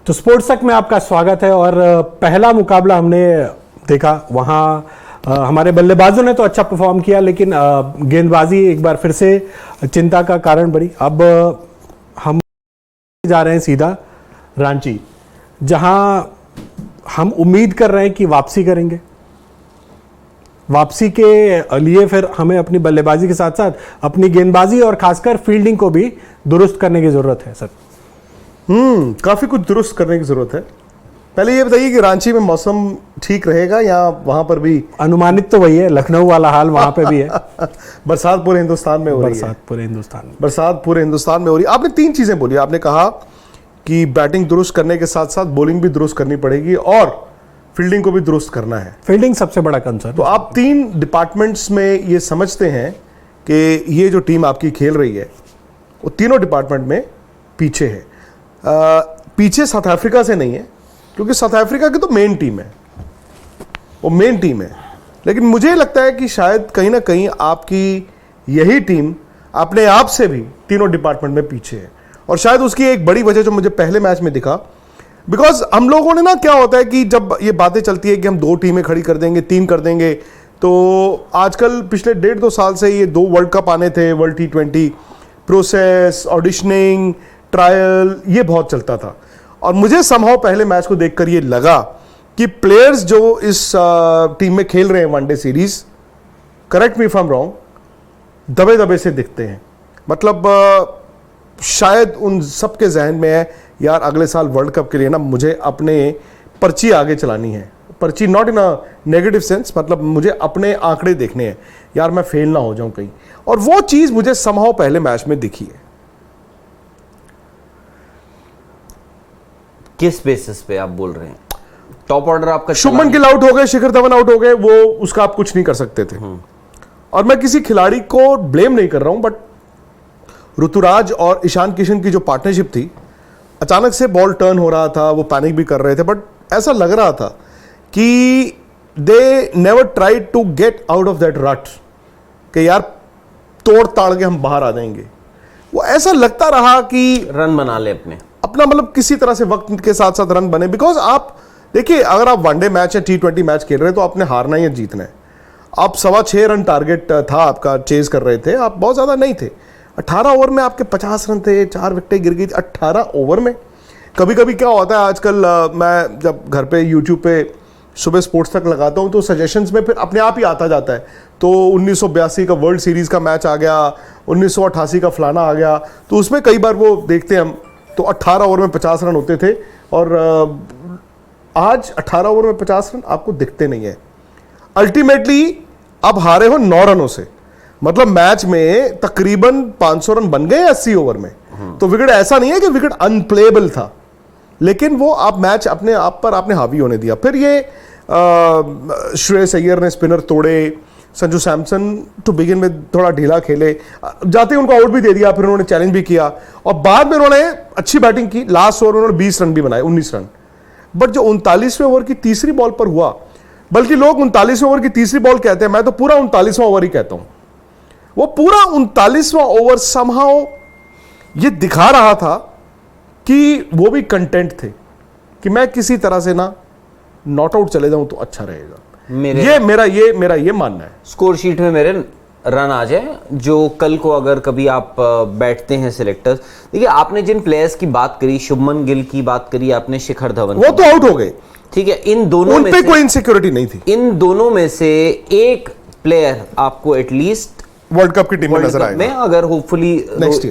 तो स्पोर्ट्स तक में आपका स्वागत है। और पहला मुकाबला हमने देखा, वहाँ हमारे बल्लेबाजों ने तो अच्छा परफॉर्म किया, लेकिन गेंदबाजी एक बार फिर से चिंता का कारण बनी। अब हम जा रहे हैं सीधा रांची, जहां हम उम्मीद कर रहे हैं कि वापसी करेंगे। वापसी के लिए फिर हमें अपनी बल्लेबाजी के साथ साथ अपनी गेंदबाजी और खासकर फील्डिंग को भी दुरुस्त करने की जरूरत है। सर काफी कुछ दुरुस्त करने की जरूरत है। पहले ये बताइए कि रांची में मौसम ठीक रहेगा या वहां पर भी? अनुमानित तो वही है, लखनऊ वाला हाल वहां पे भी है। बरसात पूरे हिंदुस्तान में हो रही है। बरसात पूरे हिंदुस्तान में हो रही है। आपने तीन चीजें बोली। आपने कहा कि बैटिंग दुरुस्त करने के साथ साथ बॉलिंग भी दुरुस्त करनी पड़ेगी और फील्डिंग को भी दुरुस्त करना है। फील्डिंग सबसे बड़ा कंसर्न। तो आप तीन डिपार्टमेंट्स में ये समझते हैं कि ये जो टीम आपकी खेल रही है वो तीनों डिपार्टमेंट में पीछे है। पीछे साउथ अफ्रीका से नहीं है, क्योंकि साउथ अफ्रीका की तो मेन टीम है, वो मेन टीम है। लेकिन मुझे लगता है कि शायद कहीं ना कहीं आपकी यही टीम अपने आप से भी तीनों डिपार्टमेंट में पीछे है। और शायद उसकी एक बड़ी वजह जो मुझे पहले मैच में दिखा, बिकॉज हम लोगों ने ना, क्या होता है कि जब ये बातें चलती है कि हम 2 टीमें खड़ी कर देंगे, 3 कर देंगे, तो आजकल पिछले 1.5-2 साल से ये 2 वर्ल्ड कप आने थे, world T20 process, auditioning, trial, ये बहुत चलता था। और मुझे समहाउ पहले मैच को देखकर ये लगा कि प्लेयर्स जो इस टीम में खेल रहे हैं one day series, correct me if I am wrong, दबे दबे से दिखते हैं। मतलब शायद उन सबके जहन में है, यार अगले साल वर्ल्ड कप के लिए ना मुझे अपने पर्ची आगे चलानी है। पर्ची not in a negative sense, मतलब मुझे अपने आंकड़े देखने हैं, यार मैं फेल ना हो जाऊं कहीं। और वो चीज मुझे समहाउ पहले मैच में दिखी है। किस बेसिस पे आप बोल रहे हैं? टॉप ऑर्डर आपका, शुभमन गिल आउट हो गए, शिखर धवन आउट हो गए, वो उसका आप कुछ नहीं कर सकते थे। और मैं किसी खिलाड़ी को ब्लेम नहीं कर रहा हूं, बट ऋतुराज और ईशान किशन की जो पार्टनरशिप थी, अचानक से बॉल टर्न हो रहा था, वो पैनिक भी कर रहे थे, बट ऐसा लग रहा था कि they never tried to get out of that rut कि यार तोड़ ताड़ के हम बाहर आ जाएंगे। वो ऐसा लगता रहा कि रन बना ले अपना, मतलब किसी तरह से वक्त के साथ साथ रन बने। बिकॉज आप देखिए, अगर आप वनडे मैच या T20 मैच खेल रहे हैं तो आपने हारना ही है, जीतना है। आप 6.25 रन टारगेट था आपका, चेज कर रहे थे आप, बहुत ज्यादा नहीं थे। 18 ओवर में आपके 50 रन थे, 4 विकेटें गिर गई 18 ओवर में। कभी कभी क्या होता है आजकल, मैं जब घर पे यूट्यूब पे सुबह स्पोर्ट्स तक लगाता हूँ तो सजेशंस में फिर अपने आप ही आता जाता है। तो 1982 का वर्ल्ड सीरीज का मैच आ गया, 1988 का फलाना आ गया, तो उसमें कई बार वो देखते हैं हम, तो 18 ओवर में 50 रन होते थे। और आज 18 ओवर में 50 रन आपको दिखते नहीं है। अल्टीमेटली अब हारे हो 9 रनों से, मतलब मैच में तकरीबन 500 रन बन गए 80 ओवर में। तो विकेट ऐसा नहीं है कि विकेट अनप्लेएबल था, लेकिन वो आप मैच अपने आप पर आपने हावी होने दिया। फिर ये श्रेयस अय्यर ने स्पिनर तोड़े, संजू सैमसन टू बिगिन में थोड़ा ढीला खेले, जाते ही उनको आउट भी दे दिया, फिर उन्होंने चैलेंज भी किया और बाद में उन्होंने अच्छी बैटिंग की। लास्ट ओवर उन्होंने 20 रन भी बनाए, 19 रन। बट जो 39वें ओवर की तीसरी बॉल पर हुआ, बल्कि लोग 39वें ओवर की तीसरी बॉल कहते हैं, मैं तो पूरा 39वां ओवर ही कहता हूं। वो पूरा 39वां ओवर समहाउ ये दिखा रहा था कि वो भी कंटेंट थे कि मैं किसी तरह से ना नॉट आउट चले जाऊं तो अच्छा रहेगा। मेरा ये मानना है। स्कोर शीट में मेरे रन आ जाए, जो कल को अगर कभी आप बैठते हैं सिलेक्टर्स। देखिए, आपने जिन प्लेयर्स की बात करी, शुभमन गिल की बात करी आपने, शिखर धवन, वो तो आउट हो गए, ठीक है। इन दोनों उन पे कोई इनसिक्योरिटी नहीं थी। इन दोनों में से एक प्लेयर आपको एटलीस्ट वर्ल्ड कप की टीम में नजर आएगा। में अगर hopefully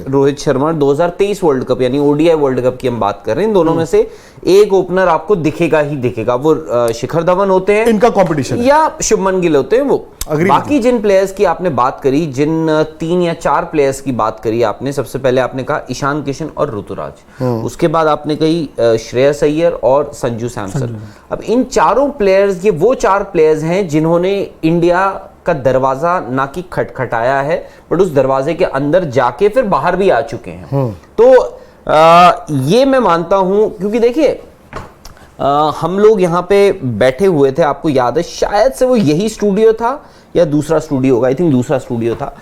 Rohit Sharma 2023 world cup यानी ओडीआई वर्ल्ड कप की हम बात कर रहे हैं, इन दोनों में से एक ओपनर आपको दिखेगा ही दिखेगा। वो शिखर धवन होते हैं, इनका कंपटीशन, या शुभमन गिल होते हैं। वो बाकी जिन प्लेयर्स की आपने बात करी, जिन 3 या 4 प्लेयर्स की बात करी आपने, सबसे पहले आपने कहा ईशान किशन और ऋतुराज, उसके बाद आपने कही श्रेयस अय्यर और संजू सैमसन। अब इन चारों प्लेयर्स, ये वो 4 प्लेयर्स हैं जिन्होंने इंडिया का दरवाजा ना कि खटखटाया है, बट उस दरवाजे के अंदर जाके फिर बाहर भी आ चुके हैं। तो ये मैं मानता हूं, क्योंकि देखिए हम लोग यहाँ पे बैठे हुए थे, आपको याद है शायद से वो यही स्टूडियो था या दूसरा स्टूडियो होगा, आई थिंक दूसरा स्टूडियो था।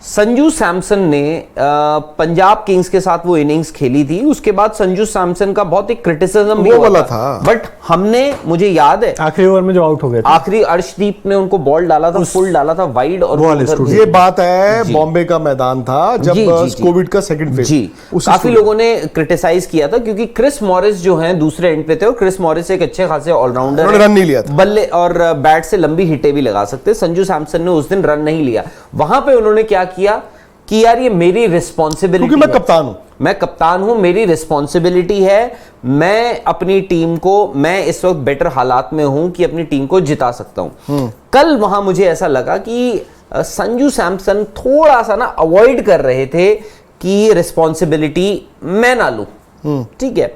संजू सैमसन ने पंजाब किंग्स के साथ वो इनिंग्स खेली थी, उसके बाद संजू सैमसन का बहुत एक क्रिटिसिज्म भी हुआ था, बट हमने, मुझे याद है आखिरी ओवर में जो आउट हो गए थे, आखिरी अर्शदीप ने उनको बॉल डाला था, फुल डाला था वाइड, और ये बात है बॉम्बे का मैदान था जब कोविड का सेकंड फेज, जी काफी लोगों ने क्रिटिसाइज किया था क्योंकि क्रिस मॉरिस जो हैं दूसरे एंड पे थे, और क्रिस मॉरिस एक अच्छे खासे ऑलराउंडर, रन नहीं लिया था, बल्ले और बैट से लंबी हिटें भी लगा सकते। संजू सैमसन ने उस दिन रन नहीं लिया, वहां पे उन्होंने क्या किया कि यार ये मेरी रिस्पॉन्सिबिलिटी, क्योंकि मैं कप्तान हूं, मैं कप्तान हूं, मेरी रिस्पॉन्सिबिलिटी है, मैं अपनी टीम को, मैं इस वक्त बेटर हालात में हूं कि अपनी टीम को जिता सकता हूं। कल वहां मुझे ऐसा लगा कि संजू सैमसन थोड़ा सा ना अवॉइड कर रहे थे कि रिस्पॉन्सिबिलिटी मैं ना लूं, ठीक है,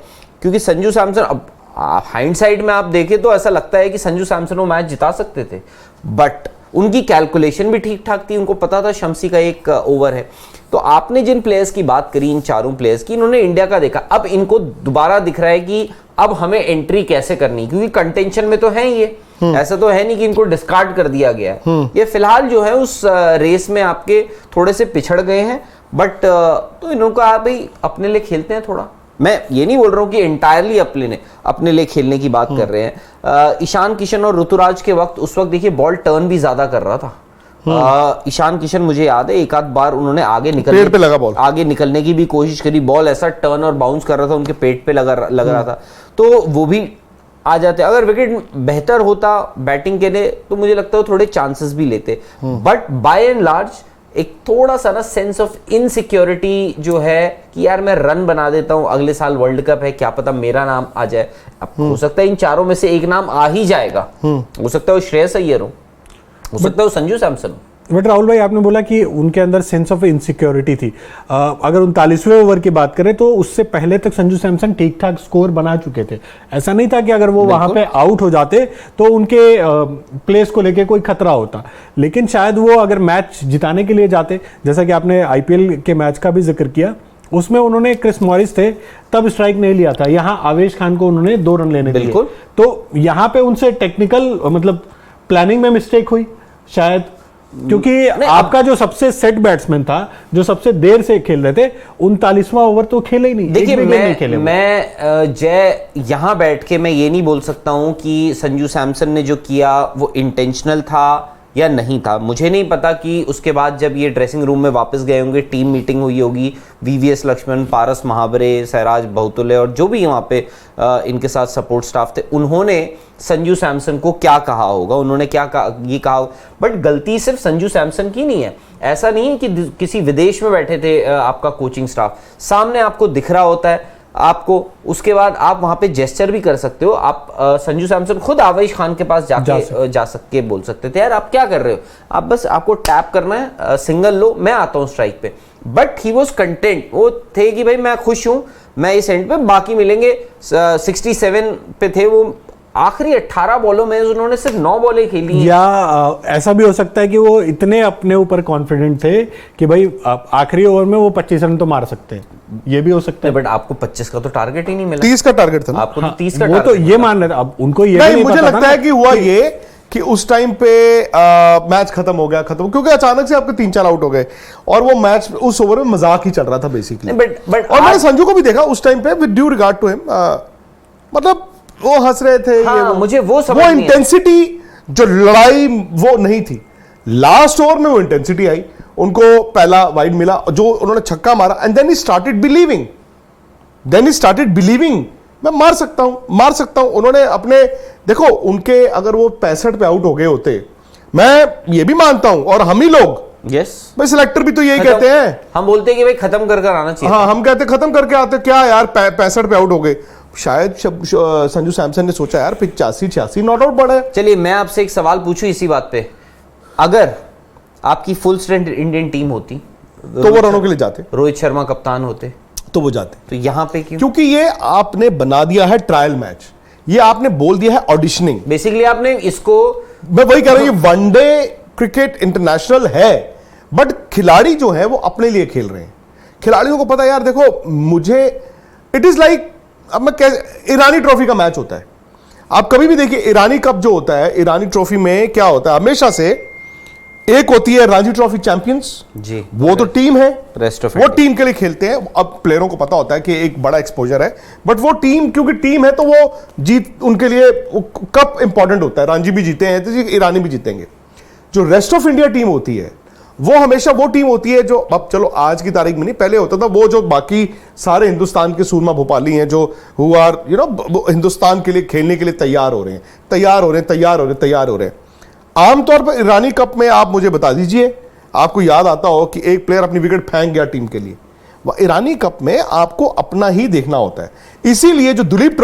क्योंकि संजू सैमसन, अब हाइंडसाइड में आप देखें तो ऐसा लगता है कि संजू सैमसन वो मैच जिता सकते थे, बट उनकी कैलकुलेशन भी ठीक ठाक थी, उनको पता था शम्सी का एक ओवर है। तो आपने जिन प्लेयर्स की बात करी, इन चारों प्लेयर्स की, इन्होंने इंडिया का देखा, अब इनको दोबारा दिख रहा है कि अब हमें एंट्री कैसे करनी, क्योंकि कंटेंशन में तो है ये, ऐसा तो है नहीं कि इनको डिस्कार्ड कर दिया गया है, ये फिलहाल जो है उस रेस में आपके थोड़े से पिछड़ गए हैं, बट तो इनको आप भाई अपने लिए खेलते हैं थोड़ा, मैं ये नहीं बोल रहा हूं कि एंटायरली अपने लिए खेलने की बात कर रहे हैं। ईशान किशन और ऋतुराज के वक्त, उस वक्त देखिए बॉल टर्न भी ज्यादा कर रहा था, ईशान किशन मुझे याद है एक आध बार उन्होंने पेट पे लगा बॉल, आगे निकलने की भी कोशिश करी, बॉल ऐसा टर्न और बाउंस कर रहा था, उनके पेट पे लग रहा था, तो वो भी आ जाते। अगर विकेट बेहतर होता बैटिंग के लिए तो मुझे लगता है थोड़े चांसेस भी लेते, बट बाय एंड लार्ज एक थोड़ा सा ना सेंस ऑफ इनसिक्योरिटी जो है कि यार मैं रन बना देता हूं, अगले साल वर्ल्ड कप है, क्या पता मेरा नाम आ जाए। अब हो सकता है इन चारों में से एक नाम आ ही जाएगा, हो सकता है वो श्रेयस अय्यर हो सकता है वो संजू सैमसन हो। बट राहुल भाई, आपने बोला कि उनके अंदर सेंस ऑफ इनसिक्योरिटी थी। अगर 39वें ओवर की बात करें तो उससे पहले तक संजू सैमसन ठीक ठाक स्कोर बना चुके थे, ऐसा नहीं था कि अगर वो वहां पे आउट हो जाते तो उनके प्लेस को लेके कोई खतरा होता, लेकिन शायद वो अगर मैच जिताने के लिए जाते, जैसा कि आपने आईपीएल के मैच का भी जिक्र किया, उसमें उन्होंने क्रिस मॉरिस थे तब स्ट्राइक नहीं लिया था, यहाँ आवेश खान को उन्होंने 2 रन लेने दिए, तो यहाँ पे उनसे टेक्निकल मतलब प्लानिंग में मिस्टेक हुई शायद, क्योंकि आपका जो सबसे सेट बैट्समैन था, जो सबसे देर से खेल रहे थे, 39वां ओवर तो खेले ही नहीं। देखिए मैं जय यहां बैठ के मैं ये नहीं बोल सकता हूं कि संजू सैमसन ने जो किया वो इंटेंशनल था या नहीं था, मुझे नहीं पता कि उसके बाद जब ये ड्रेसिंग रूम में वापस गए होंगे, टीम मीटिंग हुई होगी, वीवीएस लक्ष्मण, पारस महावरे, सहराज बहुतुल्य और जो भी वहाँ पे इनके साथ सपोर्ट स्टाफ थे, उन्होंने संजू सैमसन को क्या कहा होगा, उन्होंने क्या कहा, ये कहा, बट गलती सिर्फ संजू सैमसन की नहीं है। ऐसा नहीं है कि किसी विदेश में बैठे थे आपका कोचिंग स्टाफ, सामने आपको दिख रहा होता है आपको, उसके बाद आप वहां पे जेस्चर भी कर सकते हो। आप संजू सैमसन खुद आवेश खान के पास जा सकके बोल सकते थे, यार आप क्या कर रहे हो, आप बस आपको टैप करना है, सिंगल लो, मैं आता हूं स्ट्राइक पे, बट ही वॉज कंटेंट, वो थे कि भाई मैं खुश हूं, मैं इस एंड पे, बाकी मिलेंगे। 67 पे थे वो, आखिरी 18 बॉलों में उन्होंने सिर्फ 9 बॉलें खेली, या ऐसा भी हो सकता है कि वो इतने अपने ऊपर कॉन्फिडेंट थे कि भाई आखिरी ओवर में वो 25 रन तो मार सकते हैं, ये भी हो सकता है। बट आपको 25 का तो टारगेट ही नहीं मिला, 30 का टारगेट था ना? आपको तो 30 का वो तो ये मान रहे थे, अब उनको ये नहीं, मुझे लगता है कि हुआ ये कि उस टाइम पे मैच खत्म हो गया, क्योंकि अचानक से आपके 3-4 आउट हो गए और वो मैच उस ओवर में मजाक ही चल रहा था बेसिकली। बट और मैंने संजू को भी देखा उस टाइम पे, with due regard to him, मतलब वो हंस रहे थे, हाँ, मुझे वो इंटेंसिटी, जो लड़ाई वो नहीं थी। लास्ट ओवर में वो इंटेंसिटी आई, उनको पहला वाइड मिला, जो उन्होंने छक्का मारा, and then he started believing, मैं मार सकता हूं। उन्होंने अपने, देखो उनके, अगर वो 65 पे आउट हो गए होते, मैं ये भी मानता हूं, और हम ही लोग, यस भाई सिलेक्टर भी तो यही कहते हैं, हम बोलते हैं कि भाई खत्म कर आना चाहिए। हाँ, हम कहते खत्म करके आते, क्या यार 65 पे आउट हो गए, शायद संजू सैमसन ने सोचा यार 85-86 नॉट आउट बढ़ा है। चलिए मैं आपसे एक सवाल पूछूं इसी बात पे, अगर आपकी फुल स्ट्रेंथ इंडियन टीम होती तो वो रनों के लिए जाते, रोहित शर्मा कप्तान होते तो वो जाते, तो यहां पे क्यों? क्योंकि ये आपने बना दिया है ट्रायल मैच, ये आपने बोल दिया है ऑडिशनिंग, बेसिकली आपने इसको, मैं वही कह रहा हूं, ये वनडे क्रिकेट इंटरनेशनल है, बट खिलाड़ी जो है वो अपने लिए खेल रहे हैं। खिलाड़ियों को पता है यार, देखो मुझे, इट इज लाइक, अब मैं ईरानी ट्रॉफी का मैच होता है, आप कभी भी देखिए ईरानी कप जो होता है, ईरानी ट्रॉफी में क्या होता है, हमेशा से एक होती है रणजी ट्रॉफी चैंपियंस जी, वो तो टीम है, रेस्ट ऑफ वो टीम के लिए खेलते हैं। अब प्लेयरों को पता होता है कि एक बड़ा एक्सपोजर है, बट वो टीम क्योंकि टीम है तो वो जीत उनके लिए कप इंपॉर्टेंट होता है। रणजी भी जीते हैं तो ईरानी भी जीतेंगे। जो रेस्ट ऑफ इंडिया टीम होती है वो हमेशा वो टीम होती है जो, अब चलो आज की तारीख में नहीं, पहले होता था वो जो बाकी सारे हिंदुस्तान के सूरमा भोपाली हैं जो हु आर हिंदुस्तान के लिए खेलने के लिए तैयार हो रहे हैं। आमतौर पर ईरानी कप में आप मुझे बता दीजिए, आपको याद आता हो कि एक प्लेयर अपनी विकेट फेंक गया टीम के लिए, वह ईरानी कप में आपको अपना ही देखना होता है। इसीलिए जो दुलीप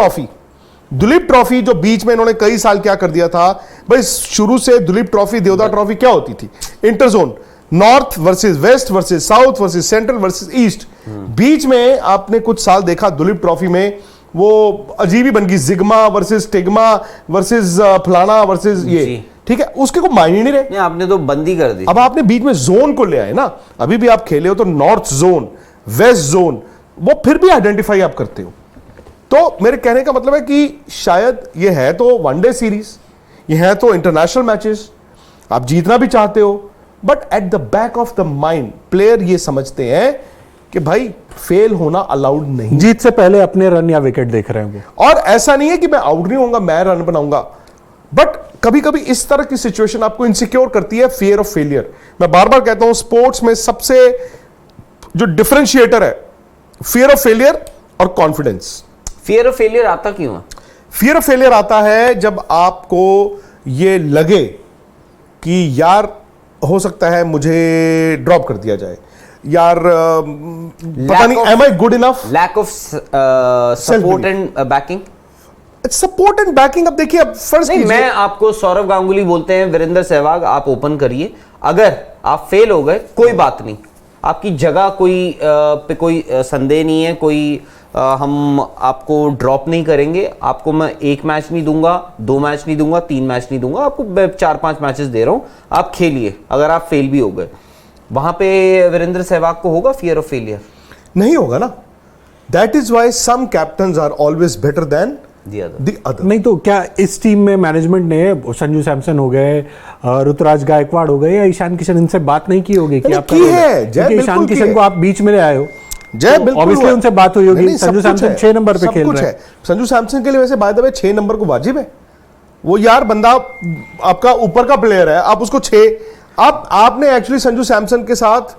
ट्रॉफी जो बीच में इन्होंने कई साल क्या कर दिया था भाई, शुरू से दुलीप ट्रॉफी, देवदा ट्रॉफी क्या होती थी, interzone, north versus west versus south versus central versus east. बीच में आपने कुछ साल देखा दुलीप ट्रॉफी में वो अजीब ही बन गई, जिग्मा वर्सेस टिग्मा वर्सेस फलाना वर्सेस ये, ठीक है, उसके को मायने नहीं रहे। नहीं, आपने तो बंदी कर दी। अब आपने बीच में जोन को ले आए ना, अभी भी आप खेले हो तो नॉर्थ जोन, वेस्ट जोन, वो फिर भी आइडेंटिफाई आप करते हो। तो मेरे कहने का मतलब है कि शायद ये है तो वनडे सीरीज, ये है तो इंटरनेशनल मैचेस, आप जीतना भी चाहते हो, but at the back of the mind player ये समझते हैं कि भाई फेल होना अलाउड नहीं। जीत से पहले अपने रन या विकेट देख रहे हैं वो। और ऐसा नहीं है कि मैं आउट नहीं होऊंगा, मैं रन बनाऊंगा, बट कभी कभी इस तरह की सिचुएशन आपको इनसिक्योर करती है, फियर ऑफ फेलियर। मैं बार बार कहता हूं स्पोर्ट्स में सबसे जो डिफरेंशिएटर है, फियर ऑफ फेलियर और कॉन्फिडेंस। फियर ऑफ फेलियर आता क्यों है? फियर ऑफ फेलियर आता है जब आपको ये लगे कि यार हो सकता है मुझे ड्रॉप कर दिया जाए, यार पता नहीं am I good enough, lack of support and backing. Support and backing, अब देखिए, अब फर्स्ट नहीं, मैं आपको सौरव गांगुली बोलते हैं, वीरेंद्र सहवाग आप ओपन करिए, अगर आप फेल हो गए कोई बात नहीं, आपकी जगह कोई पे कोई संदेह नहीं है, कोई हम आपको ड्रॉप नहीं करेंगे, आपको मैं 1 मैच नहीं दूंगा, 2 मैच नहीं दूंगा, 3 मैच नहीं दूंगा, आपको 4-5 मैचेस दे रहा हूं, आप खेलिए। अगर आप फेल भी हो गए, वहां पे वीरेंद्र सहवाग को होगा फियर ऑफ फेलियर? नहीं होगा ना। That is why some captains are always better than the other. नहीं तो क्या इस टीम में मैनेजमेंट ने संजू सैमसन हो गए, ऋतुराज गायकवाड़ हो गए या ईशान किशन, इनसे बात नहीं की होगी कि आप की है? क्योंकि ईशान किशन को आप बीच में ले आए हो, जय बिल्कुल ऑब्वियसली उनसे बात हुई होगी। संजू सैमसन 6 नंबर पे खेल रहे हैं। संजू सैमसन के लिए वैसे बाय द वे 6 नंबर को वाजिब है। वो यार बंदा आपका ऊपर का प्लेयर है, आप उसको 6, आपने एक्चुअली संजू सैमसन के साथ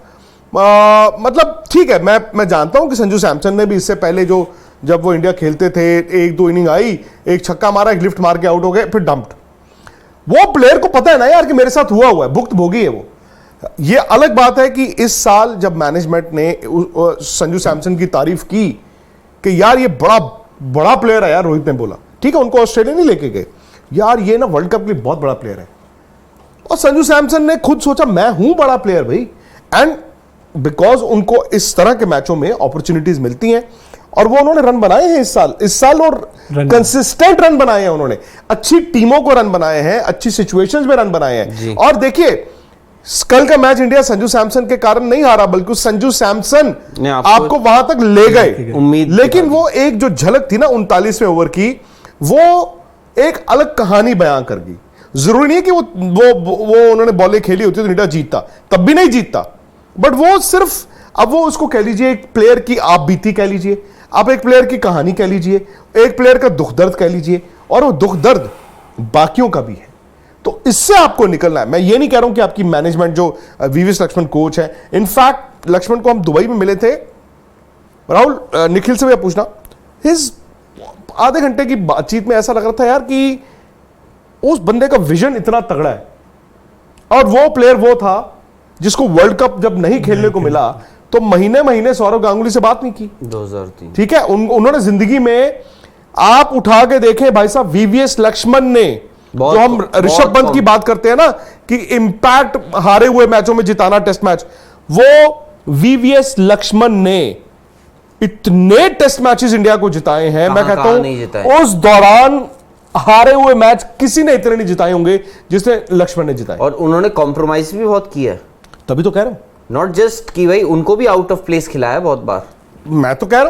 मतलब ठीक है, मैं जानता हूं कि संजू सैमसन ने भी इससे पहले जब वो इंडिया खेलते थे 1-2 इनिंग आई, एक छक्का मारा, एक लिफ्ट मार के आउट हो गए, फिर डंप्ड। वो प्लेयर को पता है ना यार कि मेरे साथ हुआ है, भुक्त भोगी है वो। ये अलग बात है कि इस साल जब मैनेजमेंट ने संजू सैमसन की तारीफ की कि यार ये बड़ा प्लेयर है यार, रोहित ने बोला, ठीक है, उनको ऑस्ट्रेलिया नहीं लेके गए, यार ये ना वर्ल्ड कप के लिए बहुत बड़ा प्लेयर है। और संजू सैमसन ने खुद सोचा मैं हूं बड़ा प्लेयर भाई, एंड बिकॉज उनको इस तरह के मैचों में अपॉर्चुनिटीज मिलती हैं, और वो उन्होंने रन बनाए हैं इस साल और कंसिस्टेंट रन बनाए हैं उन्होंने, अच्छी टीमों को रन बनाए हैं, अच्छी सिचुएशंस में रन बनाए हैं। और देखिए कल का मैच इंडिया संजू सैमसन के कारण नहीं हारा, बल्कि संजू सैमसन आपको वहां तक ले गए। उम्मीद, लेकिन वो एक जो झलक थी ना 39वें ओवर की, वो एक अलग कहानी बयां कर गई। जरूरी नहीं है कि वो उन्होंने बॉलें खेली होती तो इंडिया जीतता, तब भी नहीं जीतता, बट वो सिर्फ, अब वो उसको कह लीजिए एक प्लेयर की आप बीती कह लीजिए, आप एक प्लेयर की कहानी कह लीजिए, एक प्लेयर का दुख दर्द कह लीजिए, और वो दुख दर्द बाकियों का भी है। तो इससे आपको निकलना है। मैं ये नहीं कह रहा हूं कि आपकी मैनेजमेंट जो वीवीएस लक्ष्मण कोच है, इनफैक्ट लक्ष्मण को हम दुबई में मिले थे, राहुल निखिल से भी पूछना, हिज आधे घंटे की बातचीत में ऐसा लग रहा था यार कि उस बंदे का विजन इतना तगड़ा है, और वो प्लेयर वो था जिसको वर्ल्ड कप जब नहीं खेलने को मिला तो महीने सौरव गांगुली से बात नहीं की 2003, ठीक है। उन्होंने जिंदगी में, आप उठा के देखें भाई साहब, वीवीएस लक्ष्मण ने, जो हम ऋषभ पंत की बात करते हैं ना कि इंपैक्ट हारे हुए मैचों में जिताना टेस्ट मैच, वो वीवीएस लक्ष्मण ने इतने टेस्ट मैचेस इंडिया को जिताए हैं, मैं कहता हूं उस दौरान हारे हुए मैच किसी ने इतने नहीं जिताए होंगे जिसने लक्ष्मण ने जिताए। और उन्होंने कॉम्प्रोमाइज भी बहुत किया है, तभी तो कह रहा हूं, नॉट जस्ट कि भाई उनको भी आउट ऑफ प्लेस खिलाया बहुत बार। मैं तो कह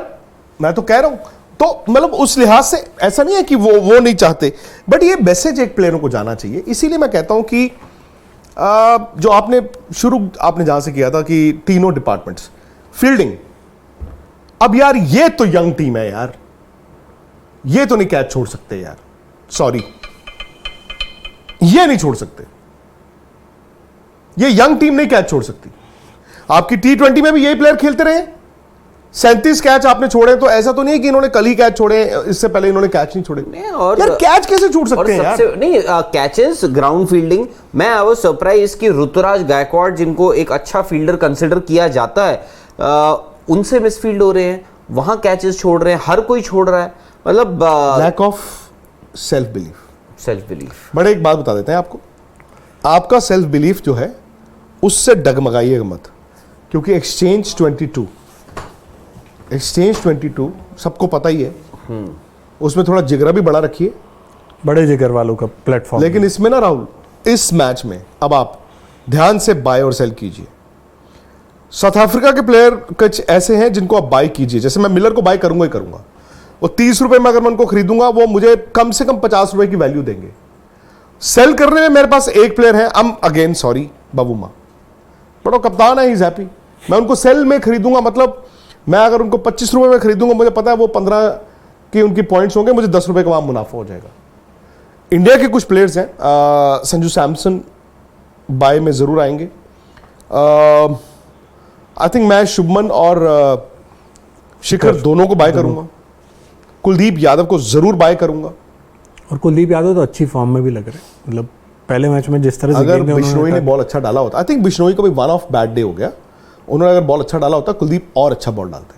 रहा हूं तो मतलब उस लिहाज से ऐसा नहीं है कि वो नहीं चाहते, बट ये मैसेज एक प्लेयरों को जाना चाहिए। इसीलिए मैं कहता हूं कि जो आपने शुरू आपने जहां से किया था कि तीनों डिपार्टमेंट्स, फील्डिंग, अब यार ये तो यंग टीम है यार, ये तो नहीं कैच छोड़ सकते यार, सॉरी, ये नहीं छोड़ सकते, ये यंग टीम नहीं कैच छोड़ सकती। आपकी T20 में भी यही प्लेयर खेलते रहे, 37 कैच आपने छोड़े, तो ऐसा तो नहीं है कि इन्होंने कल ही कैच छोड़े, इससे पहले इन्होंने कैच नहीं छोड़े। और यार कैच कैसे छूट सकते हैं यार? नहीं, कैचेस, ग्राउंड फील्डिंग, मैं आई वाज सरप्राइज कि ऋतुराज गायकवाड़, जिनको एक अच्छा फील्डर कंसिडर किया जाता है, उनसे मिसफील्ड हो रहे हैं, वहां कैचेस छोड़ रहे हैं, हर कोई छोड़ रहा है, मतलब लैक ऑफ सेल्फ बिलीफ। बड़े एक बात बता देते हैं आपको, आपका सेल्फ बिलीफ जो है उससे डगमगाइएगा मत, क्योंकि एक्सचेंज 22 सबको पता ही है, उसमें थोड़ा जिगरा भी बड़ा रखिए, बड़े जिगर वालों का प्लेटफॉर्म। लेकिन इसमें ना राहुल, इस मैच में अब आप ध्यान से बाय और सेल कीजिए। साउथ अफ्रीका के प्लेयर कुछ ऐसे हैं जिनको आप बाय कीजिए, जैसे मैं मिलर को बाय करूंगा ही करूंगा, वो 30 रुपए में अगर मैं उनको खरीदूंगा वो मुझे कम से कम 50 रुपए की वैल्यू देंगे। सेल करने में मेरे पास एक प्लेयर है, अगेन सॉरी, बवुमा, बड़ा कप्तान है, ही हैप्पी, मैं उनको सेल में खरीदूंगा, मतलब मैं अगर उनको 25 रुपए में खरीदूंगा, मुझे पता है वो 15 की उनकी पॉइंट्स होंगे, मुझे 10 रुपए का वहां मुनाफा हो जाएगा। इंडिया के कुछ प्लेयर्स हैं, संजू सैमसन बाय में जरूर आएंगे, आई थिंक मैं शुभमन और शिखर दोनों को बाय करूंगा, कुलदीप यादव को जरूर बाय करूंगा। और कुलदीप यादव तो अच्छी फॉर्म में भी लग रहे हैं, मतलब पहले मैच में जिस तरह से अगर बिश्नोई ने बॉल अच्छा डाला होता, आई थिंक बिश्नोई को भी वन ऑफ बैड डे हो गया, उन्होंने अगर बॉल अच्छा डाला होता, कुलदीप और अच्छा बॉल डालते।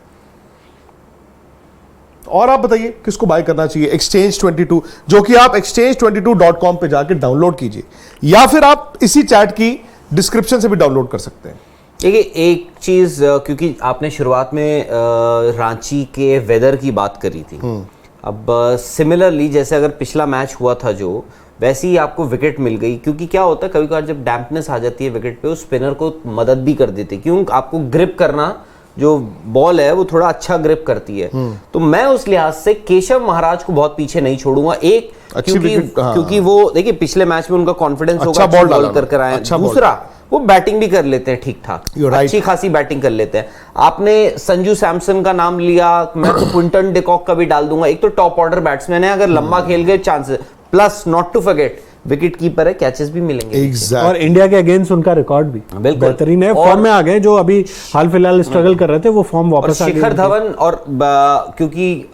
और आप बताइए किसको बाय करना चाहिए? एक्सचेंज 22, जो कि आप exchange22.com पे जाके डाउनलोड कीजिए, या फिर आप इसी चैट की डिस्क्रिप्शन से भी डाउनलोड कर सकते हैं। देखिए एक चीज, क्योंकि आपने शुरुआत में रांची के वेदर की बात करी थी, अब सिमिलरली जैसे अगर पिछला मैच हुआ था जो, वैसे ही आपको विकेट मिल गई, क्योंकि क्या होता है कभी कभार जब डैम्पनेस आ जाती है विकेट पे, उस स्पिनर को मदद भी कर देते, क्यों आपको ग्रिप करना, जो बॉल है वो थोड़ा अच्छा ग्रिप करती है। तो मैं उस लिहाज से केशव महाराज को बहुत पीछे नहीं छोड़ूंगा, एक क्योंकि वो देखिए पिछले मैच में उनका कॉन्फिडेंस होगा, अच्छा बॉल कर आए, दूसरा वो बैटिंग भी कर लेते हैं ठीक ठाक, अच्छी खासी बैटिंग कर लेते हैं। आपने संजू सैमसन का नाम लिया, मैं तो क्विंटन डिकॉक का भी डाल दूंगा, एक तो टॉप ऑर्डर बैट्समैन है, अगर लंबा खेल गए chances, plus not to forget wicket keeper है, कैचेस भी मिलेंगे। exactly. और इंडिया के अगेंस्ट उनका रिकॉर्ड भी बेहतरीन है, फॉर्म में आ गए, जो अभी हाल फिलहाल स्ट्रगल कर रहे थे वो फॉर्म वापस आ गए। शिखर धवन, और क्योंकि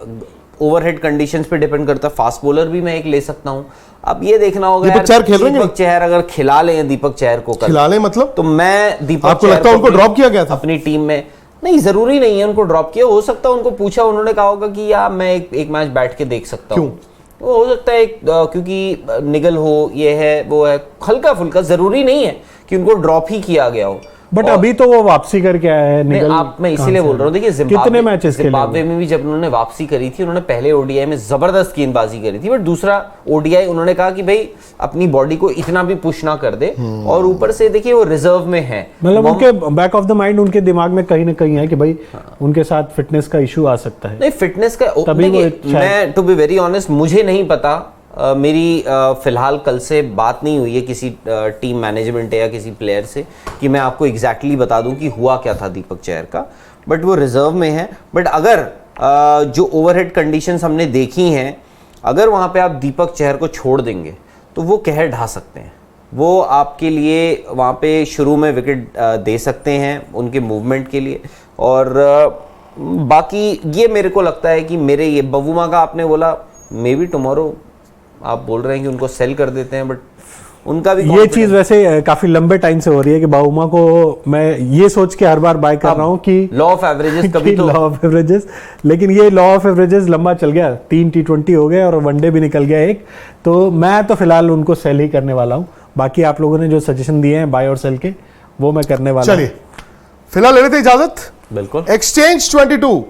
ओवरहेड कंडीशंस पे डिपेंड करता है, फास्ट बॉलर भी मैं एक ले सकता हूं। अब ये देखना होगा दीपक चहर खेल रहे हैं, दीपक चहर अगर खिला लें दीपक चहर को, खिला लें मतलब, तो मैं दीपक आपको लगता है उनको ड्रॉप किया गया था अपनी टीम में? नहीं, जरूरी नहीं है उनको ड्रॉप किया, हो सकता है उनको पूछा, उन्होंने कहा होगा कि यार मैं एक मैच बैठ के देख सकता हूँ, वो हो सकता है क्योंकि निगल हो, ये है वो है, हल्का फुल्का, जरूरी नहीं है कि उनको ड्रॉप ही किया गया हो। बट अभी तो वो वापसी करके आया है निगल, मैं इसीलिए बोल रहा हूँ, देखिए कितने मैचेस जिम्बाब्वे में भी जब उन्होंने वापसी करी थी, उन्होंने पहले ओडीआई में जबरदस्त गेंदबाजी करी थी, बट दूसरा ओडीआई उन्होंने कहा कि भाई अपनी बॉडी को इतना भी पुश ना कर दे, और ऊपर से देखिए वो रिजर्व में है, मतलब उनके बैक ऑफ द माइंड, उनके दिमाग में कहीं ना कहीं है कि भाई उनके साथ फिटनेस का इशू आ सकता है। नहीं, फिटनेस का मैं टू बी वेरी ऑनेस्ट, मुझे नहीं पता, मेरी फिलहाल कल से बात नहीं हुई है किसी टीम मैनेजमेंट या किसी प्लेयर से कि मैं आपको एग्जैक्टली बता दूं कि हुआ क्या था दीपक चहर का, बट वो रिजर्व में है। बट अगर जो ओवरहेड कंडीशंस हमने देखी हैं, अगर वहाँ पे आप दीपक चहर को छोड़ देंगे तो वो कहर ढा सकते हैं, वो आपके लिए वहाँ पे शुरू में विकेट दे सकते हैं उनके मूवमेंट के लिए। और बाकी ये मेरे को लगता है कि मेरे ये बवुमा का आपने बोला, मे बी टुमारो आप बोल रहे हैं कि उनको सेल कर देते हैं, बट उनका भी ये चीज वैसे काफी लंबे टाइम से हो रही है कि बाउमा को मैं ये सोच के हर बार बाय कर रहा हूँ कि लॉ ऑफ एवरेजेस कभी तो लॉ ऑफ एवरेजेस, लेकिन ये लॉ ऑफ एवरेजेस लंबा चल गया, 3 T20 हो गए और वनडे भी निकल गया एक, तो मैं तो फिलहाल उनको सेल ही करने वाला हूँ। बाकी आप लोगों ने जो सजेशन दिए हैं बाय और सेल के, वो मैं करने वाला हूँ। चलिए फिलहाल ले लेते इजाजत। बिल्कुल। एक्सचेंज 22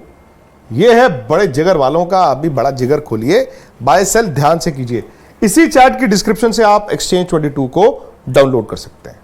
ये है बड़े जिगर वालों का, अभी बड़ा जिगर खोलिए, बाय सेल ध्यान से कीजिए। इसी चैट की डिस्क्रिप्शन से आप एक्सचेंज 22 को डाउनलोड कर सकते हैं।